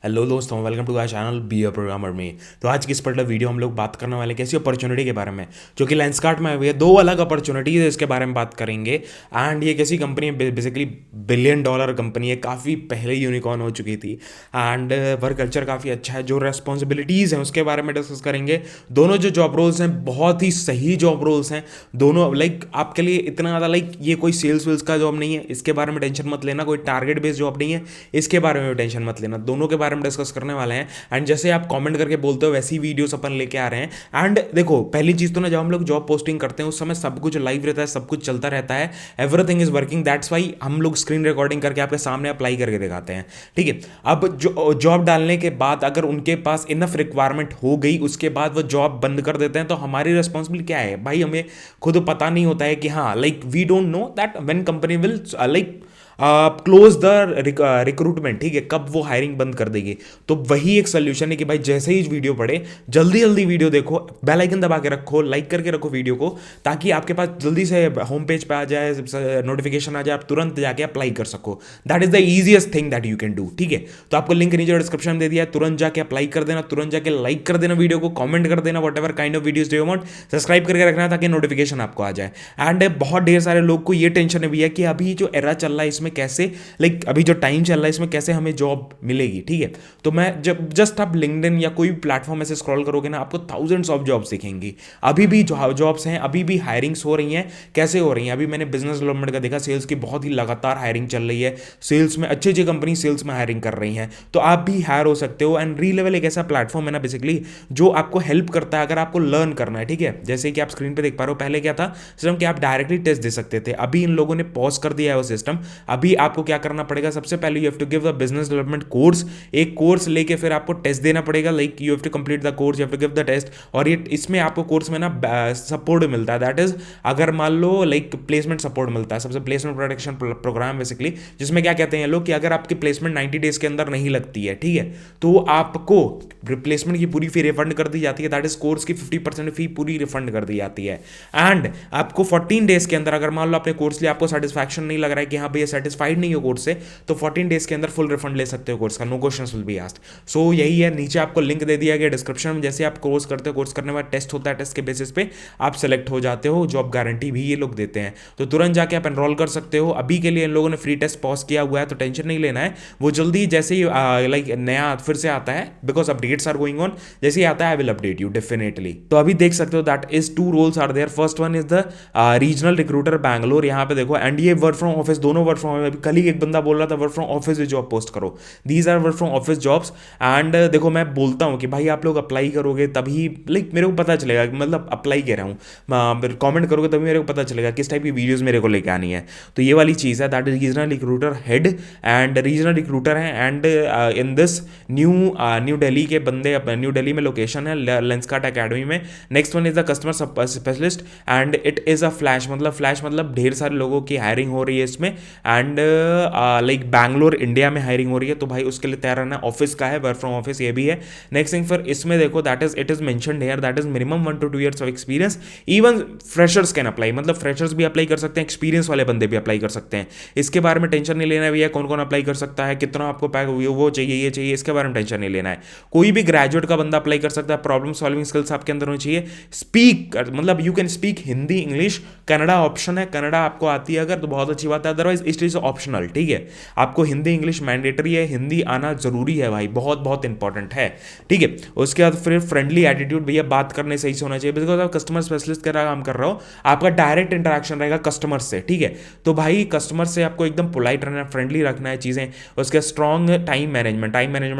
Hello दोस्तों, welcome to our channel be a programmer में। तो आज की इस पर्टिकुलर वीडियो हम लोग बात करने वाले कैसी अपॉर्चुनिटी के बारे में जो कि लेंसकार्ट में हुई है। दो अलग अपॉर्चुनिटीज है, इसके बारे में बात करेंगे। एंड ये कैसी कंपनी है, बेसिकली बिलियन डॉलर कंपनी है, काफ़ी पहले यूनिकॉर्न हो चुकी थी। एंड वर्क कल्चर काफ़ी अच्छा है। जो रेस्पॉन्सिबिलिटीज़ हैं उसके बारे में डिस्कस करेंगे। दोनों जो जॉब रोल्स हैं बहुत ही सही जॉब रोल्स हैं दोनों। लाइक आपके लिए इतना ज़्यादा लाइक ये कोई सेल्स वेल्स का जॉब नहीं है, इसके बारे में टेंशन मत लेना। कोई टारगेट बेस्ड जॉब नहीं है, इसके बारे में टेंशन मत लेना। दोनों के बारे में डिस्कस करने वाले हैं। एंड जैसे आप कमेंट करके बोलते हो वैसी वीडियोस अपन लेके आ रहे हैं। एंड देखो, पहली चीज तो ना, जब हम लोग जॉब पोस्टिंग करते हैं उस समय सब कुछ लाइव रहता है, सब कुछ चलता रहता है, everything is working. That's why हम लोग स्क्रीन रिकॉर्डिंग करके आपके सामने अप्लाई करके दिखाते हैं। ठीक है। अब जॉब डालने के बाद अगर उनके पास इनफ रिक्वायरमेंट हो गई, उसके बाद वो जॉब बंद कर देते हैं, तो हमारी रिस्पॉन्सिबिलिटी क्या है भाई? हमें खुद पता नहीं होता है कि हाँ, like we don't know that when company will like close the recruitment. ठीक है, कब वो हायरिंग बंद कर देगी। तो वही एक सोल्यूशन है कि भाई जैसे ही वीडियो पढ़े जल्दी जल्दी वीडियो देखो, बेल आइकन दबा के रखो, लाइक करके रखो वीडियो को, ताकि आपके पास जल्दी से होम पेज पे आ जाए, नोटिफिकेशन आ जाए, आप तुरंत जाके अप्लाई कर सको। That is the easiest thing that you can do. ठीक है, तो आपको लिंक नीचे डिस्क्रिप्शन में दे दिया है, तुरंत जाके अप्लाई कर देना, तुरंत जाके लाइक कर देना वीडियो को, कमेंट कर देना what ever kind of videos do you want, subscribe करके रखना ताकि नोटिफिकेशन आपको आ जाए। एंड बहुत ढेर सारे लोग को ये टेंशन भी है कि अभी जो एरा चल रहा है इसमें कैसे, लाइक अभी जो टाइम चल रहा है इसमें कैसे हमें जॉब मिलेगी। ठीक है, तो मैं जब जस्ट आप लिंक्डइन या कोई भी प्लेटफॉर्म ऐसे स्क्रॉल करोगे ना, आपको थाउजेंड्स ऑफ जॉब्स दिखेंगी। अभी भी जॉब्स हैं, अभी भी हायरिंग्स हो रही हैं। कैसे हो रही हैं? अभी मैंने बिजनेस डेवलपमेंट का देखा, सेल्स की बहुत ही लगातार हायरिंग चल रही है। सेल्स में अच्छी अच्छी कंपनी सेल्स में हायरिंग कर रही हैं, तो आप भी हायर हो सकते हो। एंड री लेवल एक ऐसा प्लेटफॉर्म है ना बेसिकली, जो आपको हेल्प करता है अगर आपको लर्न करना है। ठीक है, जैसे कि आप स्क्रीन पे देख पा रहे हो, पहले क्या था सिस्टम कि आप डायरेक्टली टेस्ट दे सकते थे, अभी इन लोगों ने पॉज कर दिया है वो सिस्टम। अभी आपको क्या करना पड़ेगा? सबसे पहले you have to give the business development course. एक कोर्स लेके फिर आपको टेस्ट देना पड़ेगा। Like you have to complete the course, you have to give the test. और ये इसमें आपको कोर्स में ना सपोर्ट मिलता है। दैट इज, अगर मान लो लाइक प्लेसमेंट सपोर्ट मिलता है, सबसे प्लेसमेंट प्रोटेक्शन प्रोग्राम बेसिकली, जिसमें क्या कहते हैं लोग कि अगर आपकी प्लेसमेंट 90 डेज के अंदर नहीं लगती है, ठीक है, तो आपको रिप्लेसमेंट की पूरी फी रिफंड कर दी जाती है। दैट इज कोर्स की 50% फी पूरी रिफंड कर दी जाती है। एंड आपको 14 डेज के अंदर, अगर मान लो आपने कोर्स लिया, आपको सेटिस्फैक्शन नहीं लग रहा है कि हाँ भैया सेटिस्फाइड नहीं हो कोर्स से, तो 14 डेज के अंदर फुल रिफंड ले सकते हो कोर्स का, no questions will be asked. So यही है, नीचे आपको लिंक दे दिया गया डिस्क्रिप्शन में। जैसे आप कोर्स करते हो, कोर्स करने के बाद टेस्ट होता है, टेस्ट के बेसिस पे आप सेलेक्ट हो जाते हो। जॉब गारंटी भी ये लोग देते हैं, तो तुरंत जाके आप एनरोल कर सकते हो। अभी के लिए इन लोगों ने फ्री टेस्ट पॉज किया हुआ है, तो टेंशन नहीं लेना है। वो जल्दी जैसे ही लाइक नया फिर से आता है, because updates are going on, जैसे ही आता है I will update you definitely. तो अभी देख सकते हो that is 2 roles are there. First one is the regional recruiter Bangalore, यहाँ पे देखो। एंड ये वर्क फ्रॉम ऑफिस, दोनों वर्क फ्रॉम, अभी कल ही एक बंदा बोल रहा था work from office job post करो। These are work from office jobs. And देखो, मैं बोलता हूँ कि भाई आप लोग अप्लाई करोगे तभी लाइक मेरे को पता चलेगा, मतलब अप्लाई कह रहा हूँ, कमेंट करोगे तभी मेरे को पता चलेगा किस टाइप की वीडियोस मेरे को लेके आनी है। तो ये वाली चीज़ है, that is regional recruiter head and regional recruiter है। And in this New Delhi के बंदे, न्यू दिल्ली में लोकेशन है लेंसकार्ट एकेडमी में। Next one is the customer specialist and it is a flash, मतलब ढेर सारे लोगों की हायरिंग हो रही है इसमें। एंड लाइक बैंगलोर इंडिया में हायरिंग हो रही है, तो भाई उसके लिए तैयार रहना। ऑफिस का है, वर्क फ्रॉम ऑफिस ये भी है। नेक्स्ट थिंग फिर इसमें देखो, that is it is mentioned here, that is minimum 1 to 2 years of experience. Even freshers can apply, मतलब फ्रेशर्स भी अप्लाई कर सकते हैं, एक्सपीरियंस वाले बंदे भी अप्लाई कर सकते हैं। इसके बारे में टेंशन नहीं लेना भैया कौन कौन अप्लाई कर सकता है, कितना आपको पैक वो चाहिए, ये चाहिए, इसके बारे में टेंशन नहीं लेना है। कोई भी ग्रेजुएट का बंदा अप्लाई कर सकता है। प्रॉब्लम सॉल्विंग स्किल्स आपके अंदर होनी चाहिए। स्पीक, मतलब you can speak Hindi, English, Kannada option है। कन्नड़ा आपको आती है अगर तो बहुत अच्छी बात है, अदरवाइज इट इज ऑप्शनल। ठीक है, आपको हिंदी इंग्लिश मैंडेटरी है, हिंदी आना जरूरी है भाई, बहुत बहुत इंपॉर्टेंट है। ठीक है, उसके बाद फिर फ्रेंडली एटीट्यूड, भैया बात करने सही से होना चाहिए, बिकॉज आप कस्टमर स्पेशलिस्ट का काम कर रहे हो, आपका डायरेक्ट इंटरेक्शन रहेगा कस्टमर से। ठीक है, तो भाई कस्टमर से आपको एकदम पोलाइट रहना है, फ्रेंडली रखना है चीज़ें। उसके स्ट्रॉन्ग टाइम मैनेजमेंट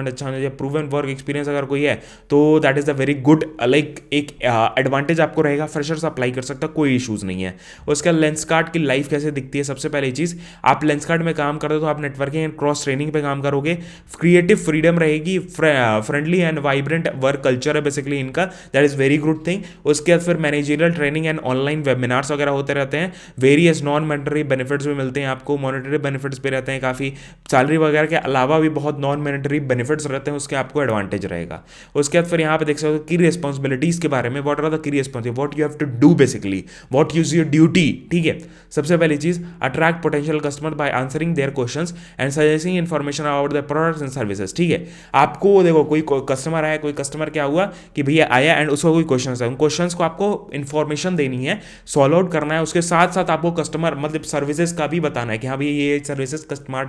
अच्छा होना चाहिए। प्रूवन वर्क एक्सपीरियंस अगर कोई है तो that is a very good, like एक एडवांटेज आपको रहेगा। फ्रेशर्स अप्लाई कर सकता है, कोई इशूज़ नहीं है। उसका लेंसकार्ट की लाइफ कैसे दिखती है, सबसे पहली चीज़, आप लेंसकार्ट में काम करते हो तो आप नेटवर्किंग एंड क्रॉस ट्रेनिंग पे काम करोगे। क्रिएटिव फ्रीडम रहेगी, friendly and vibrant work culture है बेसिकली इनका, that is very good thing. उसके बाद फिर managerial training and online webinars वगैरह होते रहते हैं। वेरियस नॉन मॉनेटरी बेनिफिट्स भी मिलते हैं आपको, मॉनेटरी बेनिफिट्स भी रहते हैं काफ़ी। सैलरी वगैरह के अलावा भी बहुत नॉन मॉनेटरी बेनिफिट्स रहते हैं, उसके आपको एडवांटेज रहेगा। उसके बाद फिर यहाँ पे देख सकते हो की रिस्पॉन्सिबिलिटीज़ के बारे में, what are the key responsibility, what you have to do basically, what use your duty. ठीक है, सबसे पहली चीज़, attract potential customer customer by answering their questions and suggesting information about the products and services. ठीक है, आपको देखो कोई कस्टमर आया, कोई कस्टमर क्या हुआ कि भैया आया एंड उसको कोई क्वेश्चन है, उन क्वेश्चन को आपको इन्फॉर्मेशन देनी है, सॉल्व आउट करना है, उसके साथ साथ आपको कस्टमर मतलब सर्विसेज का भी बताना है कि हाँ भैया ये सर्विसेज कस्टमर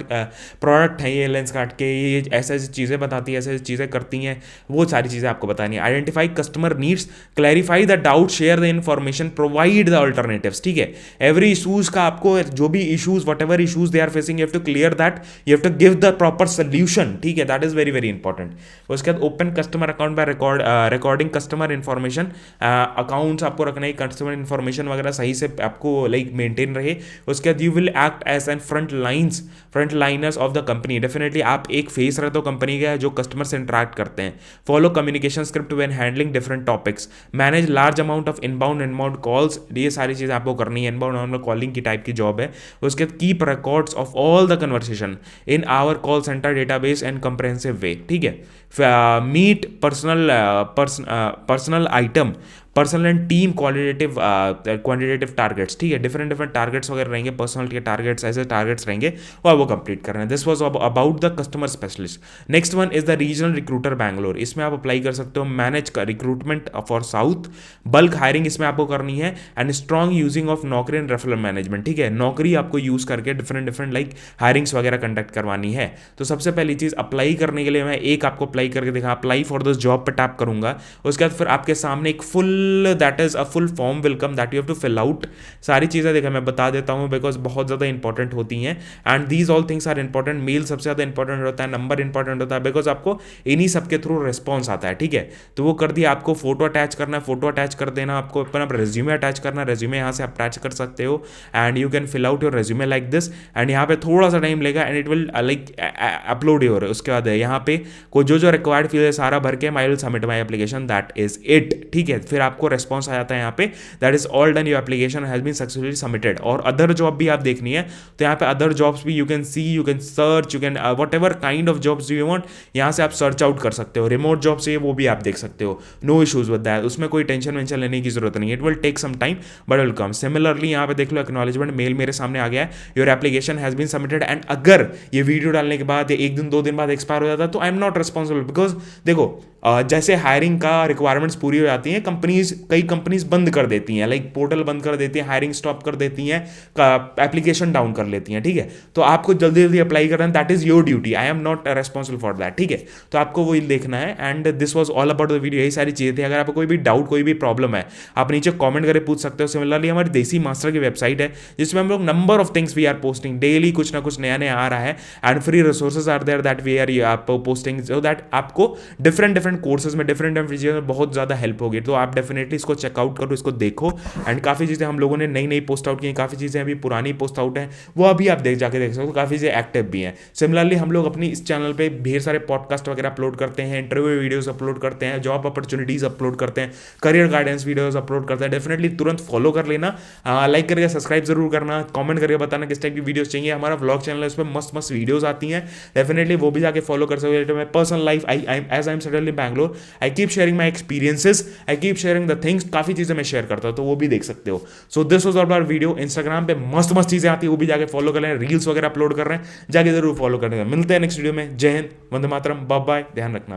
प्रोडक्ट है, ये लेंसकार्ट के ये ऐसे ऐसी चीज़ें बताती है, ऐसे ऐसी चीज़ें करती हैं, वो सारी चीज़ें आपको बतानी है। Identify customer needs, clarify the doubt, share the information, provide the alternatives. ठीक है, एवरी इशूज का आपको जो भी issues whatever issues they are facing you have to clear that, you have to give the proper solution. ठीक है, that is very very important. उसके बाद open customer account by recording customer information, accounts आपको रखना है, customer information वगैरह सही से आपको लाइक मेंटेन रहे। उसके बाद you will act as an front liners of the company. Definitely आप एक फेस रहते हो कंपनी का जो कस्टमर से इंटरेक्ट करते हैं। Follow communication script when handling different topics, manage large amount of inbound calls, ये सारी चीज़ें आपको करनी है। इनबाउंड कॉलिंग की टाइप की जॉब है। उसके बाद keep records of all the conversation in our call center database and comprehensive way. ठीक है, meet personal item, personal and team quantitative targets. ठीक है, डिफरेंट टारगेट्स वगैरह रहेंगे, पर्सनल के टारगेट्स, ऐसे टारगेट्स रहेंगे और वो कंप्लीट करना है। This was about the customer specialist. Next one is the regional recruiter Bangalore. इसमें आप अप्लाई कर सकते हो, मैनेज का recruitment for south, bulk hiring इसमें आपको करनी है, एंड स्ट्रॉन्ग यूजिंग ऑफ नौकरी एंड रेफरल मैनेजमेंट। ठीक है, नौकरी आपको यूज करके डिफरेंट लाइक हायरिंग्स वगैरह कंडक्ट करवानी है। तो सबसे पहली चीज अप्लाई करने के लिए मैं एक आपको अप्लाई करके दिखा, अप्लाई फॉर दिस जॉब पे टैप करूंगा। उसके बाद फिर आपके सामने एक full that is a full form will come that you have to fill out. सारी चीज़ें देखा मैं बता देता हूँ बिकॉज बहुत ज़्यादा इंपॉर्टेंट होती हैं, and these all things are important. Mail सबसे ज़्यादा इंपॉर्टेंट होता है, नंबर इंपॉर्टेंट होता है, बिकॉज आपको इन्हीं सबके थ्रू रिस्पॉन्स आता है। ठीक है, तो वो कर दिया। आपको फोटो अटैच करना है, फोटो अटैच कर देना, आपको अपना रेज्यूमे अटैच करना है, रेज्यूमे यहाँ से आप अटैच कर सकते हो and you can fill out your resume like this. And यहाँ पे थोड़ा सा टाइम लेगा and it will like upload your. उसके बाद यहाँ पे को जो रिक्वायर्ड फील्ड है सारा भर के I will submit my application, that is it. ठीक है, फिर आपको रिस्पॉन्स आ जाता है यहाँ पे, that is all done, your application has been successfully submitted. और अदर जॉब भी आप देखनी है तो यहाँ पे अदर जॉब्स भी you can see, you can search, you can whatever kind of jobs you want, यहाँ से आप सर्च आउट कर सकते हो। रिमोट जॉब से वो भी आप देख सकते हो, नो इशूज विद दैट, उसमें कोई टेंशन वेंशन लेने की जरूरत नहीं है। It will take some time but will come. Similarly यहाँ पे देख लो, एक्नॉलेजमेंट मेल मेरे सामने आ गया है, your application has been submitted. And अगर ये वीडियो डालने के बाद एक दिन 2 दिन बाद एक्सपायर हो जाता है तो I am not responsible, because देखो जैसे हायरिंग का रिक्वायरमेंट्स पूरी हो जाती हैं, कई कंपनीज बंद कर देती हैं, लाइक पोर्टल बंद कर देती हैं, हायरिंग स्टॉप कर देती हैं, एप्लीकेशन डाउन कर लेती हैं। ठीक है, तो आपको जल्दी जल्दी अप्लाई करना है, that is your duty, I am not responsible for that. ठीक है, तो आपको वही देखना है। And this was all about the video, यही सारी चीजें थी। अगर आपको कोई भी डाउट, कोई भी प्रॉब्लम है, आप नीचे कॉमेंट करके पूछ सकते हो। सिमिलरली हमारी देसी मास्टर की वेबसाइट है जिसमें हम लोग number of things we are posting, daily कुछ ना कुछ नया नया आ रहा है, and free resources are there that we are posting, so that आपको डिफरेंट कोर्सेज में डिफरेंट चीज़ों में बहुत ज़्यादा हेल्प होगी। तो आप डेफिनेटली इसको चेकआउट करो, इसको देखो। एंड काफ़ी चीज़ें हम लोगों ने नई पोस्ट आउट की, काफ़ी चीज़ें अभी पुरानी पोस्ट आउट हैं, वो अभी आप जाके देख सकते हो, काफ़ी चीज़ें एक्टिव भी हैं। सिमिलरली हम लोग अपनी इस चैनल पे ढेर सारे पॉडकास्ट वगैरह अपलोड करते हैं, इंटरव्यू वीडियोस अपलोड करते हैं, जॉब अपॉर्चुनिटीज़ अपलोड करते हैं, करियर गाइडेंस वीडियोस अपलोड करते हैं। डेफिनेटली तुरंत फॉलो कर लेना, लाइक करके सब्सक्राइब जरूर करना, कमेंट करके बताना किस टाइप की वीडियोस चाहिए। हमारा व्लॉग चैनल है, उसमें मस्त मस्त वीडियोस आती हैं, डेफिनेटली वो भी जाके फॉलो कर सकते हो। Personal life, as I am settled in Bangalore, I keep sharing my experiences, I keep sharing the things, काफ़ी चीज़ें मैं शेयर करता हूँ, तो वो भी देख सकते हो। So this was our video. Instagram पे मस्त मस्त चीज़ें आती है, वो भी जाके फॉलो कर लें, रील्स वगैरह अपलोड कर रहे हैं, जाके जरूर फॉलो कर लें। मिलते हैं नेक्स्ट वीडियो में। जय हिंद, वंदे मातरम, बाय बाय, ध्यान रखना।